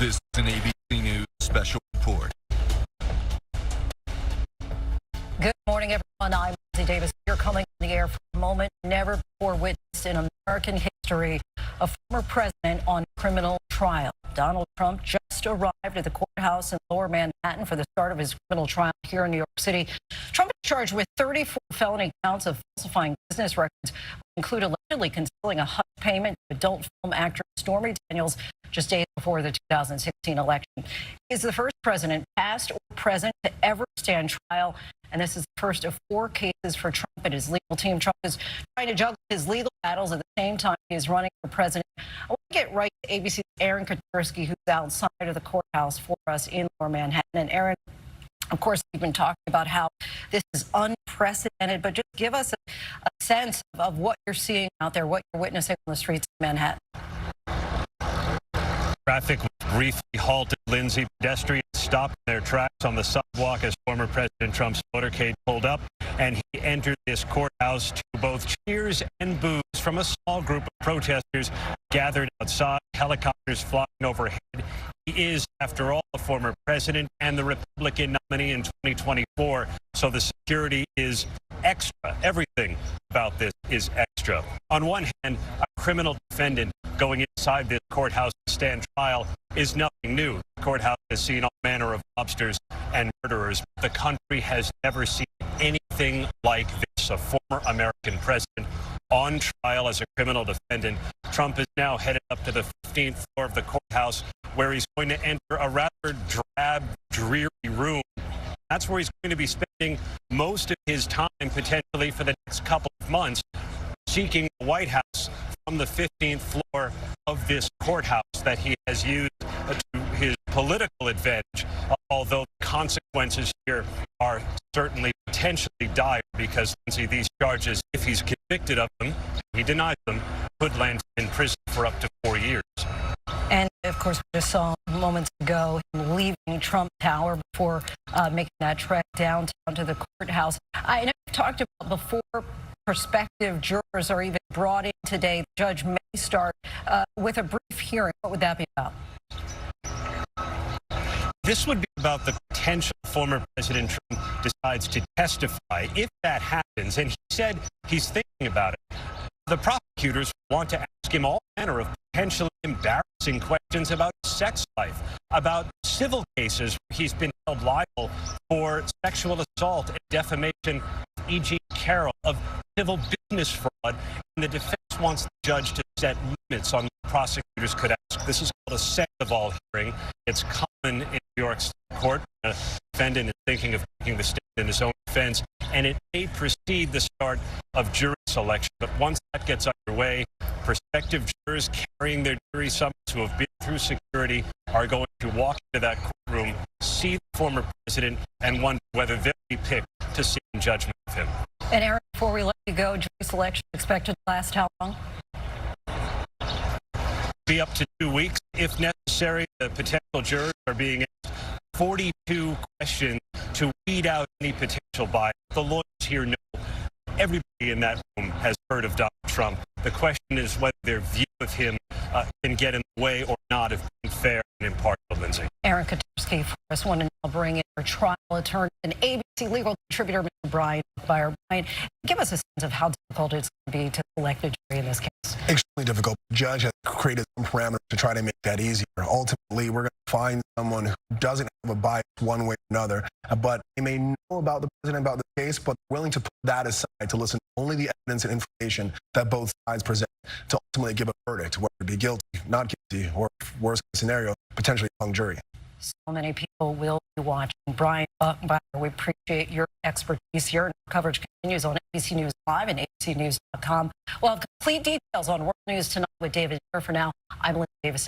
This is an ABC News special report. Good morning, everyone. I'm Lindsay Davis. You're coming in the air for a moment never before witnessed in American history. A former president on criminal trial. Donald Trump just arrived at the courthouse in Lower Manhattan for the start of his criminal trial here in New York City. Trump is charged with 34 felony counts of falsifying business records, which include allegedly concealing a hush payment to adult film actor Stormy Daniels just days before the 2016 election. He's the first president, past or present, to ever stand trial. And this is the first of 4 cases for Trump and his legal team. Trump is trying to juggle his legal battles at the same time he is running for president. I want to get right to ABC's Aaron Katersky, who's outside of the courthouse for us in Lower Manhattan. And Aaron, of course, we've been talking about how this is unprecedented, but just give us a sense of what you're seeing out there, what you're witnessing on the streets of Manhattan. Traffic was briefly halted, Lindsay. Pedestrians stopped in their tracks on the sidewalk as former President Trump's motorcade pulled up, and he entered this courthouse to both cheers and boos from a small group of protesters gathered outside, helicopters flying overhead. He is, after all, the former president and the Republican nominee in 2024, so the security is extra. Everything about this is extra. On one hand, a criminal defendant going inside this courthouse to stand trial is nothing new. The courthouse has seen all manner of mobsters and murderers. The country has never seen anything like this. A former American president on trial as a criminal defendant. Trump is now headed up to the 15th floor of the courthouse, where he's going to enter a rather drab, dreary room. That's where he's going to be spending most of his time, potentially for the next couple of months, seeking the White House from the 15th floor of this courthouse that he has used to his political advantage, although the consequences here are certainly potentially dire because, Lindsay, these charges, if he's convicted of them, he denies them, could land him in prison for up to 4 years. And, of course, we just saw moments ago him leaving Trump Tower before making that trek downtown to the courthouse. I know we've talked about before prospective jurors are even brought in today. The judge may start with a brief hearing. What would that be about? This would be about the potential former President Trump decides to testify. If that happens, and he said he's thinking about it, the prosecutors want to ask him all manner of potentially embarrassing questions about his sex life, about civil cases where he's been held liable for sexual assault and defamation of E.G. Carroll, of civil business fraud, and the defense wants the judge to set limits on what prosecutors could ask. This is called a second-of-all hearing. It's common in New York State Court. A defendant is thinking of taking the stand in his own defense, and it may precede the start of jury selection. But once that gets underway, prospective jurors carrying their jury summons who have been through security are going to walk into that courtroom, see the former president, and wonder whether they'll be picked to sit in judgment of him. And Aaron, before we let you go, jury selection expected to last how long? Be up to 2 weeks if necessary. The potential jurors are being asked 42 questions to weed out any potential bias. The lawyers here know everybody in that room has heard of Donald Trump. The question is whether their view of him can get in the way or not of being fair and impartial, Lindsay. Aaron Katersky for us. Want to now bring in our trial attorney and ABC legal contributor, Mr. Brian Buckbeyer. Brian, give us a sense of how difficult it's going to be to select a jury in this case. Extremely difficult. The judge has created some parameters to try to make that easier. Ultimately, we're going to find someone who doesn't have a bias one way or another, but they may know about the president, about the case, but willing to put that aside to listen to only the evidence and information that both sides present to ultimately give a verdict, whether it be guilty, not guilty, or worst case scenario, potentially a hung jury. So many people will be watching. Brian Buckbeyer, we appreciate your expertise here. And coverage continues on ABC News Live and ABCNews.com. We'll have complete details on World News Tonight with David. For now, I'm Lindsay Davis.